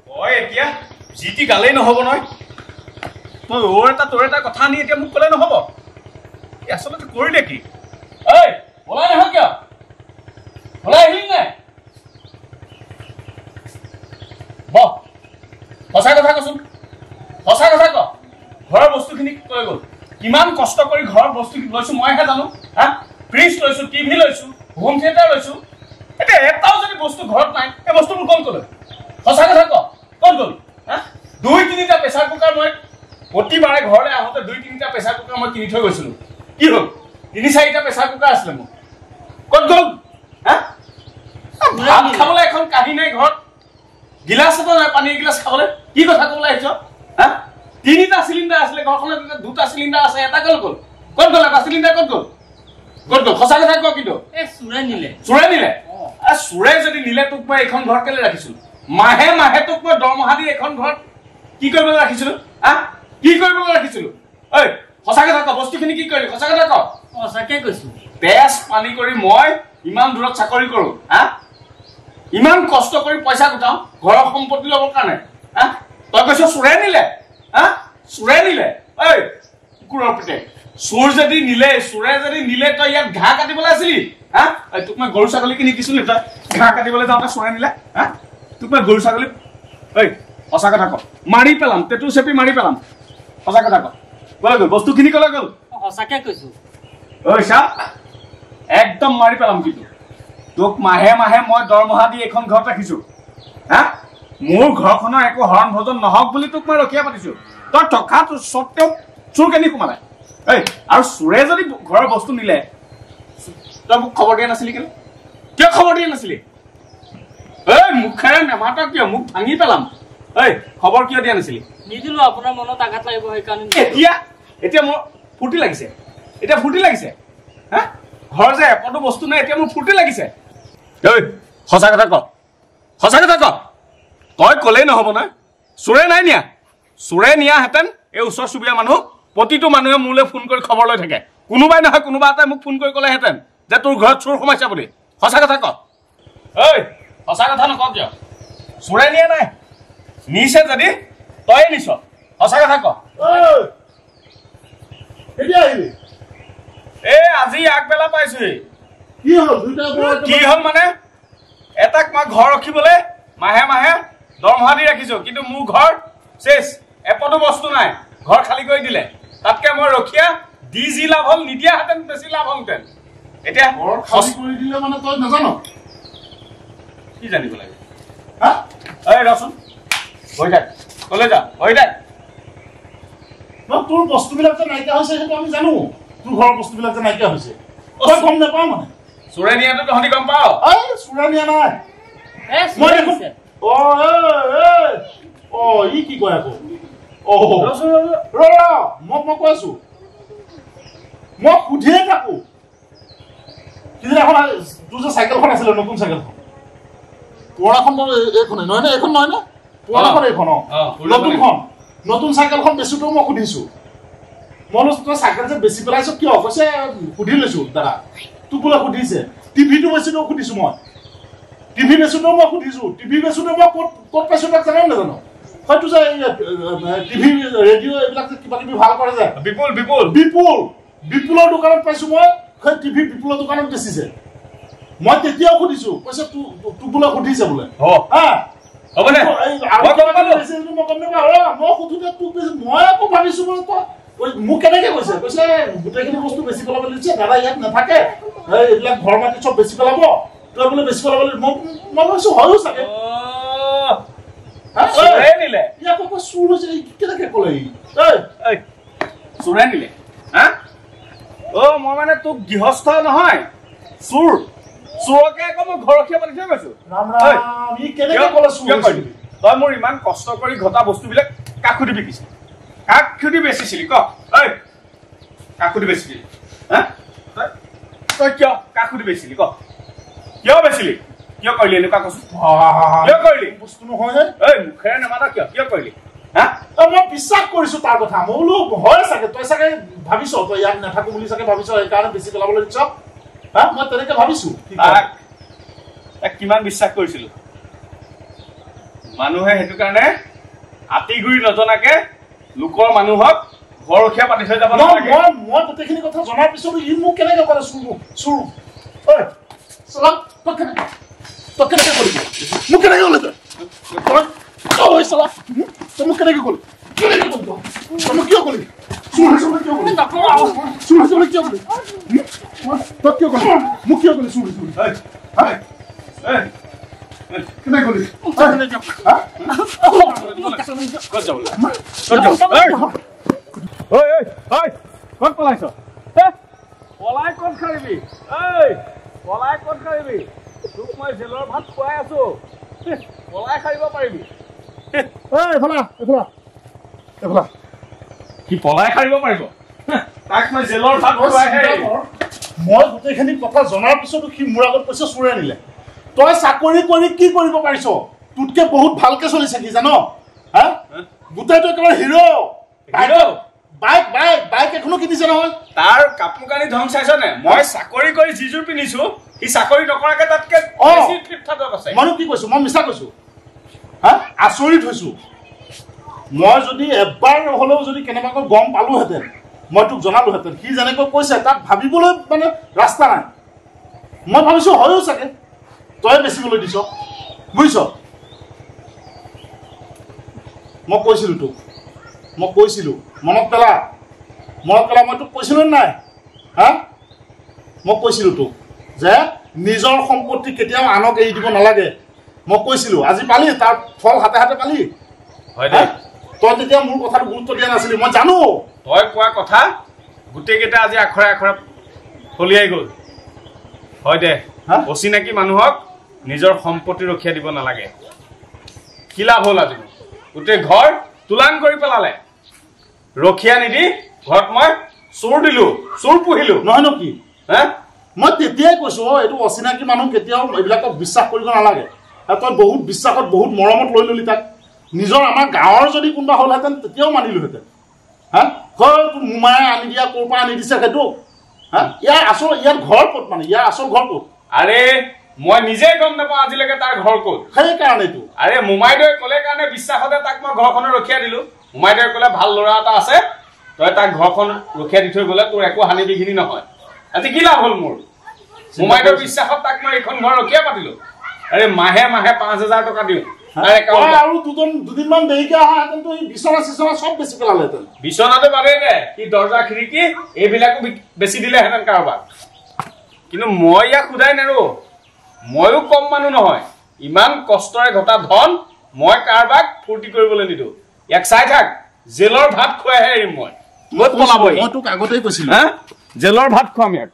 তই এতিয়া জিটি গালেই নহ'ব নহয় তই তোৰ এটা কথা আনি এতিয়া মোক ক'লে নহ'ব আচলতে কৰিলে কি ঐ ওলাই নাহ কিয় ওলাই আহিলি নাই বহ সঁচা কথা কচোন সঁচা কথা ক ঘৰৰ বস্তুখিনি কৈ গ'ল কিমান কষ্ট কৰি ঘৰৰ বস্তু লৈছো মইহে জানো হা ফ্ৰিজ লৈছো টিভি লৈছো হোম থিয়েটাৰ লৈছো এতিয়া এটাও যদি বস্তু ঘৰত নাই এই বস্তুবোৰ ক'ত গ'ল সঁচা কথা ক ক'ত গ'ল হা 2-3টা প্ৰেছাৰ কুকাৰ মই প্ৰতিবাৰে ঘৰলৈ আহোঁতে 2-3টা প্ৰেছাৰ কুকাৰ মই কিনি থৈ গৈছিলোঁ কি হ'ল 3-4টা প্ৰেছাৰ কুকাৰ আছিলে মোৰ ক'ত গ'ল হা ভাত খাবলৈ এখন কাঁহী নাই ঘৰত গিলাচ এটা নাই পানী এগিলাচ খাবলৈ কি কথা ক'বলৈ আহিছ হা 3টা চিলিণ্ডাৰ আছিলে ঘৰখনত 2টা চিলিণ্ডাৰ আছে এটা ক'ত গ'ল এটা চিলিণ্ডাৰ ক'ত গ'ল সঁচা কথা ক কিন্তু চোৰে নিলে চোৰে যদি নিলে তোক মই এইখন ঘৰ কেলে ৰাখিছো মাহে মাহে তোক মই দৰমহা দি এইখন ঘৰত কি কৰিবলৈ ৰাখিছিলো হা কি কৰিবলৈ ৰাখিছিলো ঐ সঁচা কথা ক বস্তুখিনি কি কৰিলি সঁচা কথা ক সঁচাকে কৈছো তেজ পানী কৰি মই ইমান দূৰত চাকৰি কৰো হা ইমান কষ্ট কৰি পইচা গোটাও ঘৰৰ সম্পত্তি ল'বৰ কাৰণে হা তই কৈছ চোৰে নিলে হা চোৰে নিলে ঐ কুকুৰৰ পিতে চোৰে যদি নিলে তই ইয়াত ঘাঁহ কাটিবলৈ আছিলি হা তোক মই গৰু ছাগলী কিনি দিছিলো তই ঘাঁহ কাটিবলৈ যাওঁতে চোৰে নিলে হা তোক মই গৰু ছাগলী ঐ সঁচা কথা ক মাৰি পেলাম তেটো চেপি মাৰি পেলাম সঁচা কথা ক ক'লে গ'ল বস্তুখিনি ক'লে গ'ল সঁচাকে কৈছো ঐ চা একদম মাৰি পেলাম কিন্তু তোক মাহে মাহে মই দৰমহা দি এখন ঘৰত ৰাখিছো হা মোৰ ঘৰখনৰ একো হৰণ ভজন নহওক বুলি তোক মই ৰখিয়া পাতিছো তই টকা স্বত্তেও চোৰ কেনি সোমালে এই আৰু চোৰে যদি ঘৰৰ বস্তু নিলে তই মোক খবৰ দিয়া নাছিলি কেলে কিয় খবৰ দিয়া নাছিলি এই মুখেৰে নেমাত কিয় মুখ ভাঙি পেলাম এই খবৰ কিয় দিয়া নাছিলি নিদিলো আপোনাৰ মনত আঘাত লাগিব সেইকাৰণে এতিয়া মোৰ ফুৰ্তি লাগিছে হা ঘৰ যে এপদো বস্তু নাই এতিয়া মোৰ ফুৰ্তি লাগিছে ঐ সঁচা কথা ক তই ক'লেই নহ'ব নহয় চোৰে নিয়াহেঁতেন এই ওচৰ চুবুৰীয়া মানুহ প্ৰতিটো মানুহে মোলৈ ফোন কৰি খবৰ লৈ থাকে কোনোবাই নহয় কোনোবা এটাই মোক ফোন কৰি ক'লেহেঁতেন যে তোৰ ঘৰত চোৰ সোমাইছে বুলি সঁচা কথা ক ঐ সঁচা কথা নক কিয় চোৰে নিয়া নাই নিছে যদি তই নিছ সঁচা কথা ক আজি আগবেলা পাইছোহি কি হ'ল মানে এটাক মই ঘৰ ৰখিবলৈ মাহে মাহে দৰমহা দি ৰাখিছো কিন্তু মোৰ ঘৰ চেচ এপদো বস্তু নাই ঘৰ খালী কৰি দিলে তাতকে মই ৰখিয়া দি যি লাভ হ'ল নিদিয়াহেঁতেন বেছি লাভ হ'লহেঁতেন এতিয়া ঘৰ খালী কৰি দিলে মানে তই নাজানো কি জানিব লাগে হা এই ৰচোন হৈ থাক কলে যা হৈ থাক তোৰ বস্তুবিলাক যে নাইকিয়া হৈছে সেইটো আমি জানো তোৰ ঘৰৰ বস্তুবিলাক যে নাইকিয়া হৈছে তই গম নাপাওঁ মানে চোৰে নিয়াটো তহঁতি গম পাৱ চোৰে নিয়া নাই ই কি কয় আকৌ মই কৈ আছো মই সুধিয়ে থাকো সিদিনাখন তোৰ যে চাইকেলখন আছিলে নতুন চাইকেলখন পুৰণাখন এইখনে নহয় নে এইখন নহয় নে পুৰণাখন এইখন নতুন চাইকেলখন বেচোতেও মই সুধিছো মই তই চাইকেল যে বেচি পেলাইছ কিয় কৈছে সুধি লৈছো দাদা তোক বোলে সুধিছে টিভিটো বেচোতেও সুধিছো মই টিভি বেচোতেও মই সুধিছো টিভি বেচোতে মই ক'ত পাইছো তাক জানো নাজানো হয়তো যে টিভি ৰেডিঅ' এইবিলাক কিবা কিবি ভাল কৰে যে বিপুলৰ দোকানত পাইছো মই সেই টিভি বিপুলৰ দোকানত বেচিছে মই তেতিয়াও সুধিছো কৈছে তোক বোলে সুধিছে বোলে মই সুধোতে তোক মই আকৌ ভাবিছো বোলে তই মোক কেনেকে কৈছে গোটেইখিনি বস্তু বেছি পেলাব দিছে দাদা ইয়াত নাথাকে এইবিলাক ঘৰ মাটি চব বেছি পেলাব তই বোলে বেছি পেলাব মই ভাবিছো হয়ো চাগে চোৰে নিলে মই মানে তোক গৃহস্থ নহয় চোৰকে আকৌ মই ঘৰ ৰখীয়া পাতি থৈ গৈছো তই মোৰ ইমান কষ্ট কৰি ঘটা বস্তুবিলাক কাকুতি বিকিছ কাকুতি বেচিছিলি ক কাকুতি বেচিছিলি তই কিয় কাকুতি বেচিলি ক কিয় বেচিলি কিয় কৰিলি এনেকুৱা কৈছো কিয় কৰিলি বস্তু নহয় মুখেৰে নেমাতা কিয় কৰিলি মই বিশ্বাস কৰিছো তাৰ কথা মই বোলো হয় চাগে তই চাগে ভাবিছ তই ইয়াত নাথাকো বুলি চাগে ভাবিছ সেইকাৰণে বেছি পেলাবলৈ দিছ মই তেনেকে ভাবিছো কিমান বিশ্বাস কৰিছিলো মানুহে সেইটো কাৰণে আতিগুৰি নজনাকে লোকৰ মানুহক ঘৰখীয়া পাতি থৈ যাব নালাগে মই গোটেইখিনি কথা জনাৰ পিছতো ই মোক কেনেকে ক'লে চুৰ ঐ চলা তই কেনেকে কৰিবি মোক কেনেকে ক'লে তই চলা তই মোক কেনেকে ক'লি তই মোক কিয় ক'লি চুৰ কিয় ক'লি কিয় ক'লি তই কিয় ক'লি মোক কিয় ক'লি চুৰ কেনেকে ক'লি ক'ত পলাইছ পলাই ক'ত খাৰিবি পলাই ক'ত খাৰিবি তোক মই জেলৰ ভাত খুৱাই আছো পলাই খাৰিব পাৰিবি কি পলাই খাৰিব পাৰিব তাক মই জেলৰ ভাত খুৱাই মই গোটেইখিনি কথা জনাৰ পিছতো সি মোৰ আগত কৈছে চোৰে আনিলে তই চাকৰি কৰি কি কৰিব পাৰিছ তোতকে বহুত ভালকে চলিছে কি জান হা গোটেইটো একেবাৰে হিৰো বাইক এখনো কিনিছে নহয় তাৰ কাপোৰ কানি ধং চাইছনে মই চাকৰি কৰি যিযোৰ পিন্ধিছো সি চাকৰি নকৰাকে তাতকে মইনো কি কৈছো মই মিছা কৈছো হা আচৰিত হৈছো মই যদি এবাৰ হ'লেও যদি কেনেবাকৈ গম পালোহেঁতেন মই তোক জনালোহেঁতেন সি যেনেকৈ কৈছে তাক ভাবিবলৈ মানে ৰাস্তা নাই মই ভাবিছো হয়ো চাগে তই বেচিবলৈ দিছ বুজিছ মই কৈছিলোঁ তোক মনত পেলা মই তোক কৈছিলোঁ নাই হা মই কৈছিলোঁ তোক যে নিজৰ সম্পত্তি কেতিয়াও আনক এৰি দিব নালাগে মই কৈছিলোঁ আজি পালি তাৰ ফল হাতে হাতে পালি তই তেতিয়া মোৰ কথাটো গুৰুত্ব দিয়া নাছিলি মই জানো তই কোৱা কথা গোটেইকেইটা আজি আখৰে আখৰে ফলিয়াই গ'ল হয় দে অচিনাকি মানুহক নিজৰ সম্পত্তি ৰক্ষা দিব নালাগে কি লাভ হ'ল আজি গোটেই ঘৰ তুলান কৰি পেলালে ৰক্ষা নিদি ঘৰত মই চোৰ দিলোঁ চোৰ পুহিলোঁ নহয়নো কি হা মই তেতিয়াই কৈছো এইটো অচিনাকি মানুহ কেতিয়াও এইবিলাকক বিশ্বাস কৰিব নালাগে আৰু তই বহুত বিশ্বাসত বহুত মৰমত লৈ ললি তাক নিজৰ আমাৰ গাঁৱৰ যদি কোনোবা হ'লহেঁতেন তেতিয়াও মানিলোহেঁতেন হা তোৰ মোমায়ে আনি দিয়া ক'ৰ পৰা আনি দিছে সেইটো হা ইয়াৰ ঘৰ ক'ত মানে ইয়াৰ আচল ঘৰ ক'ত আৰে মই নিজে গম নাপাওঁ আজিলৈকে তাৰ ঘৰ ক'ত সেইকাৰণেতো আৰে মোমাইদেৱে ক'লে কাৰণে বিশ্বাসতে তাক মই ঘৰখনৰ ৰক্ষা দিলোঁ মোমাইদেৱে ক'লে ভাল ল'ৰা এটা আছে তই তাক ঘৰখন ৰক্ষা দি থৈ গ'লে তোৰ একো হানি বিঘিনি নহয় আজি কি লাভ হ'ল মোৰ মোমাইদেউৰ বিশ্বাসত তাক মই এইখন ঘৰ ৰক্ষা পাতিলোঁ আৰে মাহে 5,000 টকা দিওঁ আৰু দুদিনমান দেৰিকে অহাহেঁতেনতো এই বিচনা চিচনা চব বেছি পেলালেহেঁতেন বিচনাটো বাদেই দে সি দৰ্জা খিৰিকী এইবিলাকো বেছি দিলেহেঁতেন কাৰোবাক কিন্তু মই ইয়াক সোধাই নেৰো ময়ো কম মানুহ নহয় ইমান কষ্টৰে ঘটা ধন মই কাৰোবাক ফূৰ্তি কৰিবলৈ নিদিওঁ ইয়াক চাই থাক জেলৰ ভাত খুৱাইহে এৰিম মই ক'ত পলাব মই তোক আগতেই কৈছিলোঁ জেলৰ ভাত খুৱাম ইয়াক